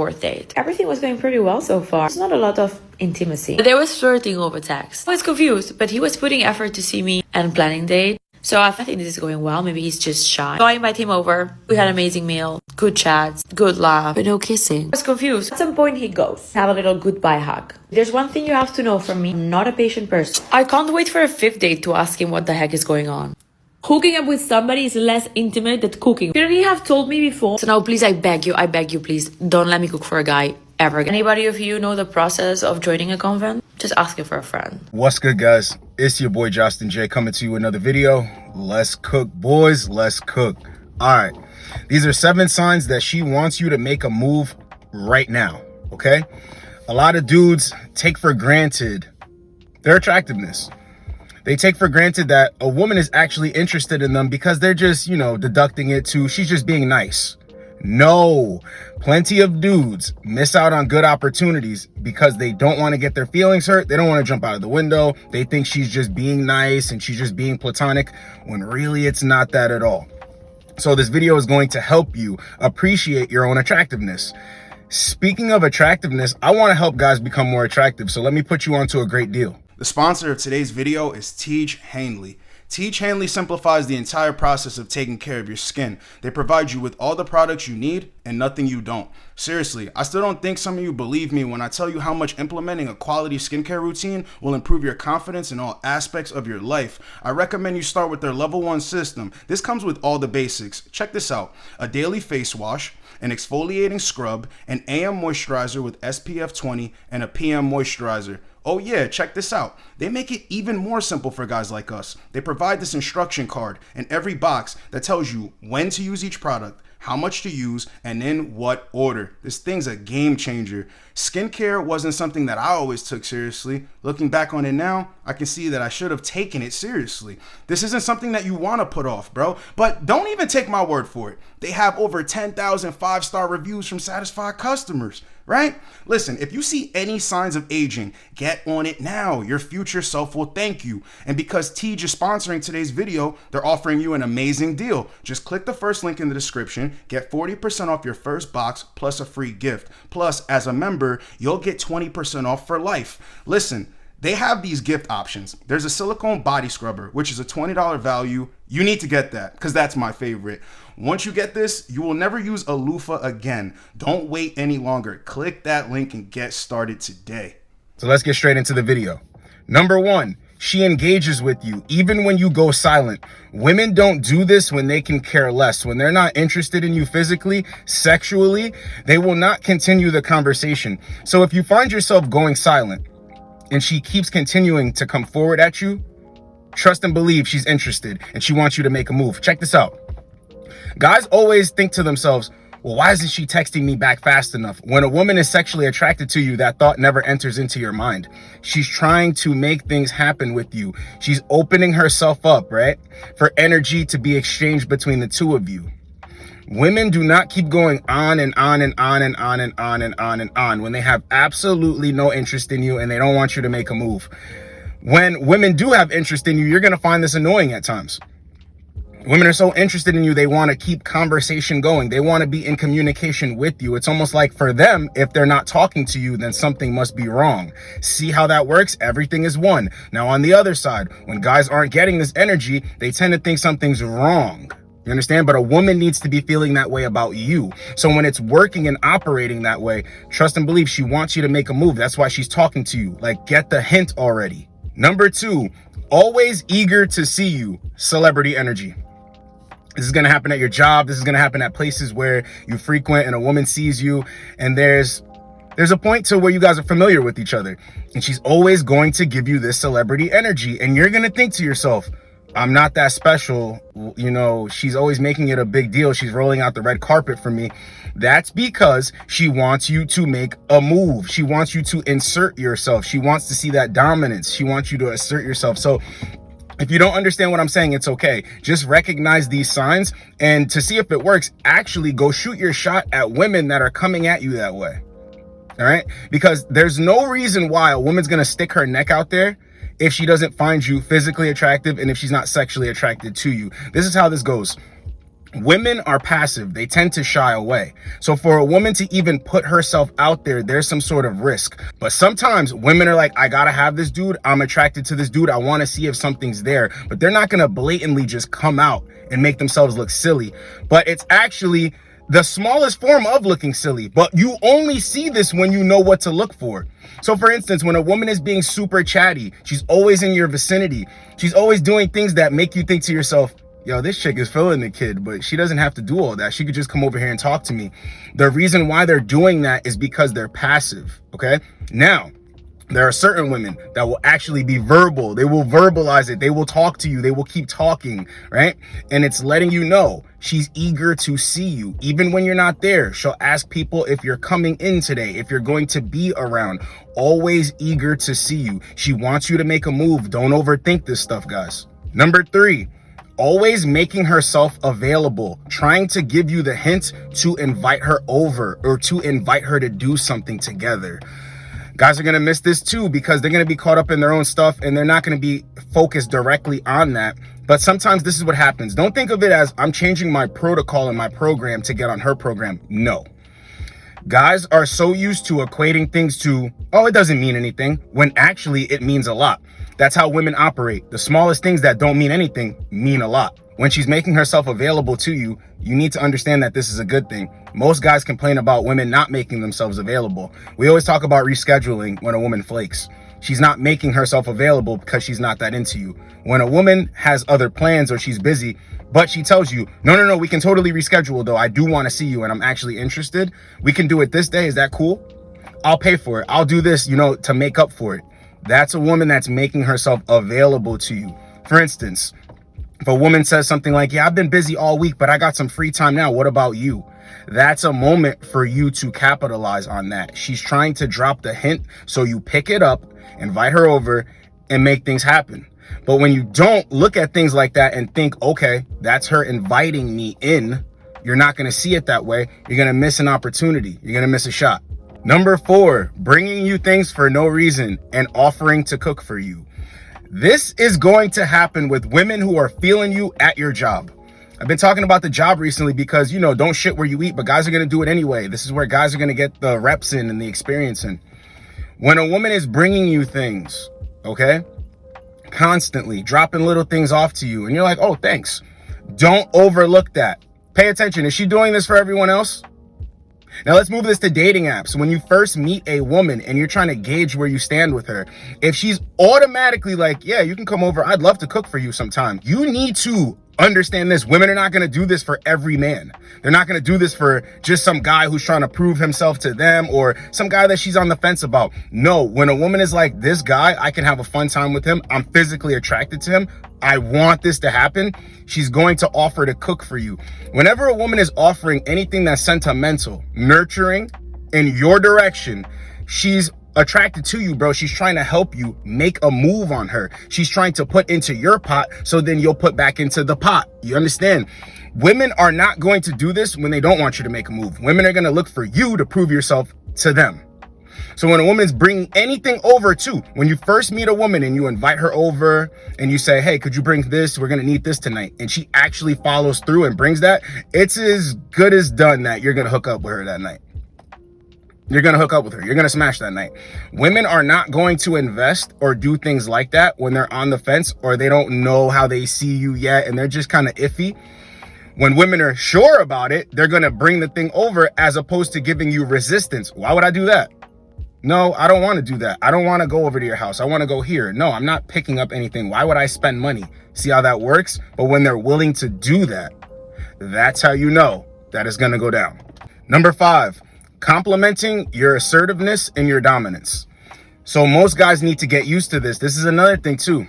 fourth date. Everything was going pretty well so far. There's not a lot of intimacy. But there was flirting over text. I was confused, but he was putting effort to see me and planning date. So I think this is going well. Maybe he's just shy. So I invite him over. We had an amazing meal, good chats, good laugh, but no kissing. I was confused. At some point he goes. Have a little goodbye hug. There's one thing you have to know from me. I'm not a patient person. I can't wait for a fifth date to ask him what the heck is going on. Hooking up with somebody is less intimate than cooking. Shouldn't he have told me before? So now please, I beg you, please, don't let me cook for a guy ever again. Anybody of you know the process of joining a convent? Just ask it for a friend. What's good, guys? It's your boy Justin J coming to you with another video. Let's cook, boys. Let's cook. All right. These are 7 signs that she wants you to make a move right now. Okay. A lot of dudes take for granted their attractiveness. They take for granted that a woman is actually interested in them because they're just, deducting it to she's just being nice. No, plenty of dudes miss out on good opportunities because they don't want to get their feelings hurt. They don't want to jump out of the window. They think she's just being nice and she's just being platonic when really it's not that at all. So this video is going to help you appreciate your own attractiveness. Speaking of attractiveness, I want to help guys become more attractive. So let me put you onto a great deal. The sponsor of today's video is Teej Hanley. Teej Hanley simplifies the entire process of taking care of your skin. They provide you with all the products you need and nothing you don't. Seriously, I still don't think some of you believe me when I tell you how much implementing a quality skincare routine will improve your confidence in all aspects of your life. I recommend you start with their level 1 system. This comes with all the basics. Check this out: a daily face wash, an exfoliating scrub, an AM moisturizer with SPF 20, and a PM moisturizer. Oh yeah, check this out. They make it even more simple for guys like us. They provide this instruction card in every box that tells you when to use each product, how much to use, and in what order. This thing's a game changer. Skincare wasn't something that I always took seriously. Looking back on it now, I can see that I should have taken it seriously. This isn't something that you want to put off, bro. But don't even take my word for it. They have over 10,000 5-star reviews from satisfied customers, right? Listen, if you see any signs of aging, get on it now. Your future self will thank you. And because Teej is sponsoring today's video, they're offering you an amazing deal. Just click the first link in the description, get 40% off your first box plus a free gift. Plus, as a member, you'll get 20% off for life. Listen, they have these gift options. There's a silicone body scrubber, which is a $20 value. You need to get that because that's my favorite. Once you get this, you will never use a loofah again. Don't wait any longer. Click that link and get started today. So let's get straight into the video. Number 1, she engages with you even when you go silent. Women don't do this when they can care less. When they're not interested in you physically, sexually, they will not continue the conversation. So if you find yourself going silent and she keeps continuing to come forward at you, trust and believe she's interested and she wants you to make a move. Check this out. Guys always think to themselves, well, why isn't she texting me back fast enough? When a woman is sexually attracted to you, that thought never enters into your mind. She's trying to make things happen with you. She's opening herself up, right? For energy to be exchanged between the two of you. Women do not keep going on and on and on and on and on and on and on when they have absolutely no interest in you and they don't want you to make a move. When women do have interest in you, you're going to find this annoying at times. Women are so interested in you, they want to keep conversation going. They want to be in communication with you. It's almost like for them, if they're not talking to you, then something must be wrong. See how that works? Everything is one. Now, on the other side, when guys aren't getting this energy, they tend to think something's wrong. You understand? But a woman needs to be feeling that way about you. So when it's working and operating that way, trust and believe she wants you to make a move. That's why she's talking to you. Like, get the hint already. Number 2, always eager to see you. Celebrity energy. This is going to happen at your job. This is going to happen at places where you frequent and a woman sees you. And there's a point to where you guys are familiar with each other. And she's always going to give you this celebrity energy. And you're going to think to yourself, I'm not that special. She's always making it a big deal. She's rolling out the red carpet for me. That's because she wants you to make a move. She wants you to insert yourself. She wants to see that dominance. She wants you to assert yourself. So if you don't understand what I'm saying, it's okay. Just recognize these signs, and to see if it works, actually go shoot your shot at women that are coming at you that way. All right? Because there's no reason why a woman's going to stick her neck out there if she doesn't find you physically attractive and if she's not sexually attracted to you. This is how this goes. Women are passive. They tend to shy away. So for a woman to even put herself out there, there's some sort of risk. But sometimes women are like, I gotta have this dude. I'm attracted to this dude. I want to see if something's there. But they're not gonna blatantly just come out and make themselves look silly. But it's actually the smallest form of looking silly. But you only see this when you know what to look for. So for instance, when a woman is being super chatty, she's always in your vicinity. She's always doing things that make you think to yourself, yo, this chick is feeling the kid, but she doesn't have to do all that. She could just come over here and talk to me. The reason why they're doing that is because they're passive, okay? Now, there are certain women that will actually be verbal. They will verbalize it. They will talk to you. They will keep talking, right? And it's letting you know she's eager to see you. Even when you're not there, she'll ask people if you're coming in today, if you're going to be around. Always eager to see you. She wants you to make a move. Don't overthink this stuff, guys. Number 3. Always making herself available, trying to give you the hint to invite her over or to invite her to do something together. Guys are going to miss this too because they're going to be caught up in their own stuff and they're not going to be focused directly on that. But sometimes this is what happens. Don't think of it as I'm changing my protocol in my program to get on her program. No. Guys are so used to equating things to, oh, it doesn't mean anything, when actually it means a lot. That's how women operate. The smallest things that don't mean anything mean a lot. When she's making herself available to you, you need to understand that this is a good thing. Most guys complain about women not making themselves available. We always talk about rescheduling when a woman flakes. She's not making herself available because she's not that into you. When a woman has other plans or she's busy, but she tells you, no, we can totally reschedule though. I do want to see you and I'm actually interested. We can do it this day. Is that cool? I'll pay for it. I'll do this, to make up for it. That's a woman that's making herself available to you. For instance, if a woman says something like, yeah, I've been busy all week, but I got some free time now. What about you? That's a moment for you to capitalize on that. She's trying to drop the hint, so you pick it up, invite her over, and make things happen. But when you don't look at things like that and think, okay, that's her inviting me in, you're not going to see it that way. You're going to miss an opportunity. You're going to miss a shot. Number 4, bringing you things for no reason and offering to cook for you. This is going to happen with women who are feeling you at your job. I've been talking about the job recently because, don't shit where you eat, but guys are going to do it anyway. This is where guys are going to get the reps in and the experience in. When a woman is bringing you things, okay, constantly dropping little things off to you and you're like, oh, thanks. Don't overlook that. Pay attention. Is she doing this for everyone else? Now let's move this to dating apps. When you first meet a woman and you're trying to gauge where you stand with her, if she's automatically like, yeah, you can come over, I'd love to cook for you sometime, you need to understand this. Women are not going to do this for every man. They're not going to do this for just some guy who's trying to prove himself to them or some guy that she's on the fence about. No, when a woman is like, this guy, I can have a fun time with him. I'm physically attracted to him. I want this to happen. She's going to offer to cook for you. Whenever a woman is offering anything that's sentimental, nurturing in your direction, she's attracted to you, bro. She's trying to help you make a move on her. She's trying to put into your pot so then you'll put back into the pot. You understand? Women are not going to do this when they don't want you to make a move. Women are going to look for you to prove yourself to them. So when a woman is bringing anything over too, when you first meet a woman and you invite her over and you say, hey, could you bring this? We're going to need this tonight. And she actually follows through and brings that. It's as good as done that you're going to hook up with her that night. You're going to hook up with her. You're going to smash that night. Women are not going to invest or do things like that when they're on the fence or they don't know how they see you yet and they're just kind of iffy. When women are sure about it, they're going to bring the thing over as opposed to giving you resistance. Why would I do that? No, I don't want to do that. I don't want to go over to your house. I want to go here. No, I'm not picking up anything. Why would I spend money? See how that works? But when they're willing to do that, that's how you know that it's going to go down. Number 5. Complimenting your assertiveness and your dominance. So most guys need to get used to this. This is another thing too.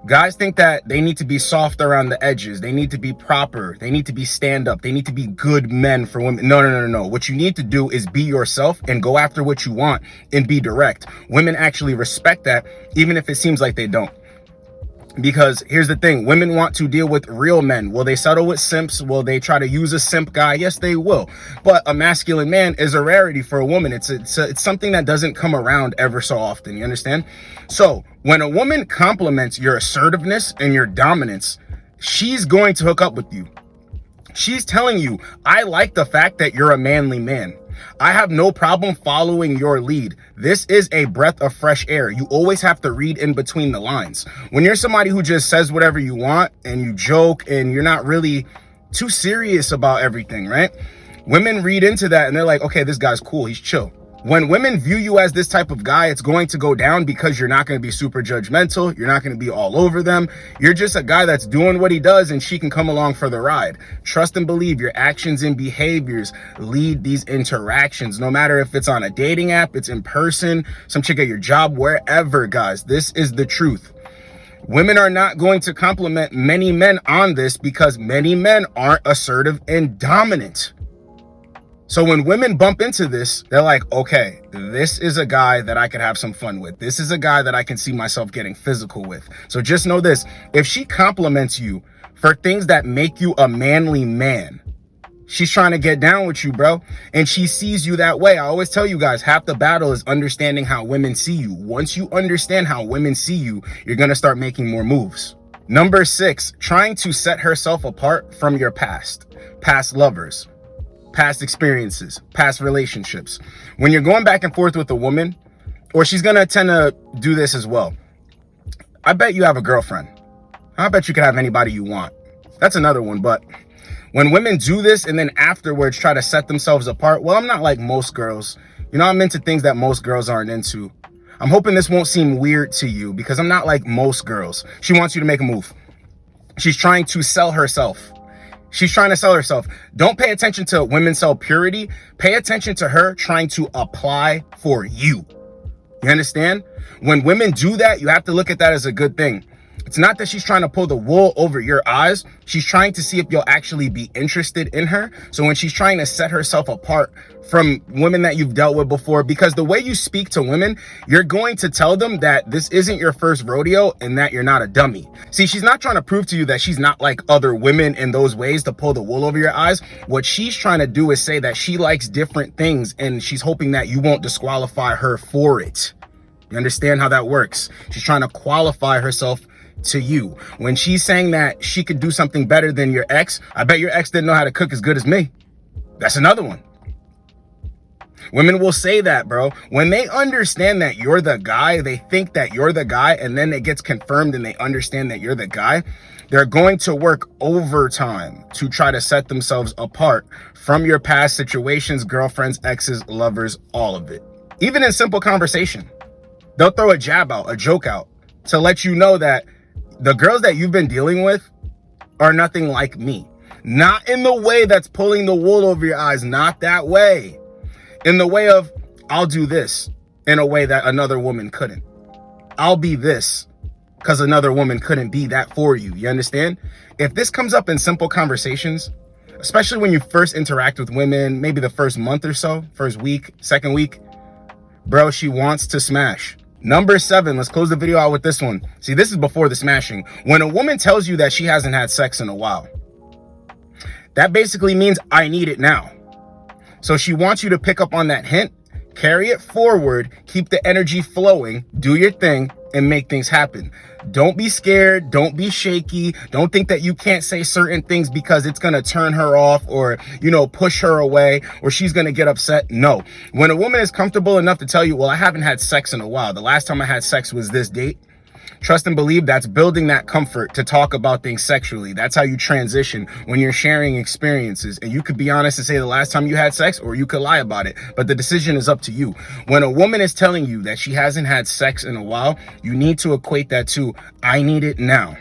Guys think that they need to be soft around the edges. They need to be proper. They need to be stand up. They need to be good men for women. No. What you need to do is be yourself and go after what you want and be direct. Women actually respect that, even if it seems like they don't. Because here's the thing, women want to deal with real men. Will they settle with simps? Will they try to use a simp guy? Yes, they will. But a masculine man is a rarity for a woman. It's something that doesn't come around ever so often. You understand? So when a woman compliments your assertiveness and your dominance, she's going to hook up with you. She's telling you, I like the fact that you're a manly man. I have no problem following your lead. This is a breath of fresh air. You always have to read in between the lines. When you're somebody who just says whatever you want and you joke and you're not really too serious about everything, right? Women read into that and they're like, okay, this guy's cool. He's chill. When women view you as this type of guy, it's going to go down because you're not going to be super judgmental. You're not going to be all over them. You're just a guy that's doing what he does and she can come along for the ride. Trust and believe your actions and behaviors lead these interactions. No matter if it's on a dating app, it's in person, some chick at your job, wherever, guys. This is the truth. Women are not going to compliment many men on this because many men aren't assertive and dominant. So when women bump into this, they're like, okay, this is a guy that I could have some fun with. This is a guy that I can see myself getting physical with. So just know this, if she compliments you for things that make you a manly man, she's trying to get down with you, bro. And she sees you that way. I always tell you guys, half the battle is understanding how women see you. Once you understand how women see you, you're going to start making more moves. Number 6, trying to set herself apart from your past lovers, past experiences, past relationships. When you're going back and forth with a woman, or she's going to tend to do this as well. I bet you have a girlfriend. I bet you could have anybody you want. That's another one. But when women do this and then afterwards try to set themselves apart, well, I'm not like most girls. You know, I'm into things that most girls aren't into. I'm hoping this won't seem weird to you because I'm not like most girls. She wants you to make a move. She's trying to sell herself. She's trying to sell herself. Don't pay attention to women sell purity. Pay attention to her trying to apply for you. You understand? When women do that, you have to look at that as a good thing. It's not that she's trying to pull the wool over your eyes. She's trying to see if you'll actually be interested in her. So when she's trying to set herself apart from women that you've dealt with before, because the way you speak to women, you're going to tell them that this isn't your first rodeo and that you're not a dummy. See, she's not trying to prove to you that she's not like other women in those ways to pull the wool over your eyes. What she's trying to do is say that she likes different things and she's hoping that you won't disqualify her for it. You understand how that works? She's trying to qualify herself to you. When she's saying that she could do something better than your ex, I bet your ex didn't know how to cook as good as me. That's another one. Women will say that, bro. When they understand that you're the guy, they think that you're the guy, and then it gets confirmed and they understand that you're the guy, they're going to work overtime to try to set themselves apart from your past situations, girlfriends, exes, lovers, all of it. Even in simple conversation, they'll throw a jab out, a joke out to let you know that the girls that you've been dealing with are nothing like me. Not in the way that's pulling the wool over your eyes. Not that way. In the way of, I'll do this in a way that another woman couldn't. I'll be this because another woman couldn't be that for you. You understand? If this comes up in simple conversations, especially when you first interact with women, maybe the first month or so, first week, second week, bro, she wants to smash. Number 7, let's close the video out with this one. See, this is before the smashing. When a woman tells you that she hasn't had sex in a while, that basically means I need it now. So she wants you to pick up on that hint, carry it forward, keep the energy flowing, do your thing, and make things happen. Don't be scared. Don't be shaky. Don't think that you can't say certain things because it's going to turn her off or, you know, push her away or she's going to get upset. No. When a woman is comfortable enough to tell you, well, I haven't had sex in a while. The last time I had sex was this date. Trust and believe that's building that comfort to talk about things sexually. That's how you transition when you're sharing experiences. And you could be honest and say the last time you had sex, or you could lie about it. But the decision is up to you. When a woman is telling you that she hasn't had sex in a while, you need to equate that to, I need it now.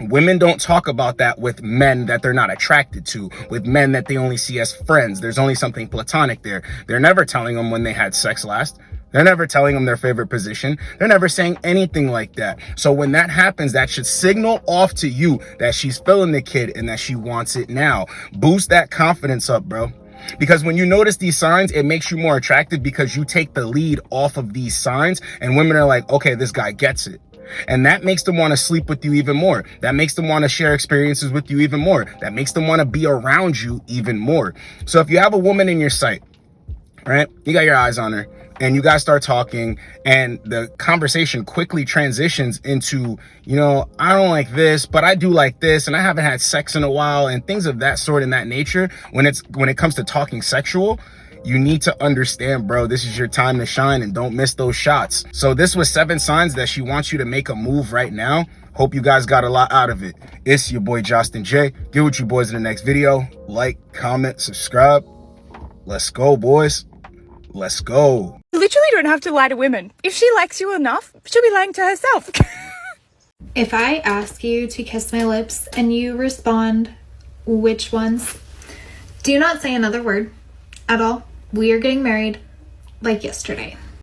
Women don't talk about that with men that they're not attracted to, with men that they only see as friends. There's only something platonic there. They're never telling them when they had sex last. They're never telling them their favorite position. They're never saying anything like that. So when that happens, that should signal off to you that she's feeling the kid and that she wants it now. Boost that confidence up, bro. Because when you notice these signs, it makes you more attractive because you take the lead off of these signs and women are like, okay, this guy gets it. And that makes them want to sleep with you even more. That makes them want to share experiences with you even more. That makes them want to be around you even more. So if you have a woman in your sight, right, you got your eyes on her, and you guys start talking, and the conversation quickly transitions into, you know, I don't like this, but I do like this, and I haven't had sex in a while, and things of that sort in that nature. When it comes to talking sexual, you need to understand, bro, this is your time to shine, and don't miss those shots. So this was 7 signs that she wants you to make a move right now. Hope you guys got a lot out of it. It's your boy Justin J. Get with you boys in the next video. Like, comment, subscribe. Let's go, boys. Let's go. You literally don't have to lie to women. If she likes you enough, she'll be lying to herself. If I ask you to kiss my lips and you respond, which ones? Do not say another word at all. We are getting married like yesterday.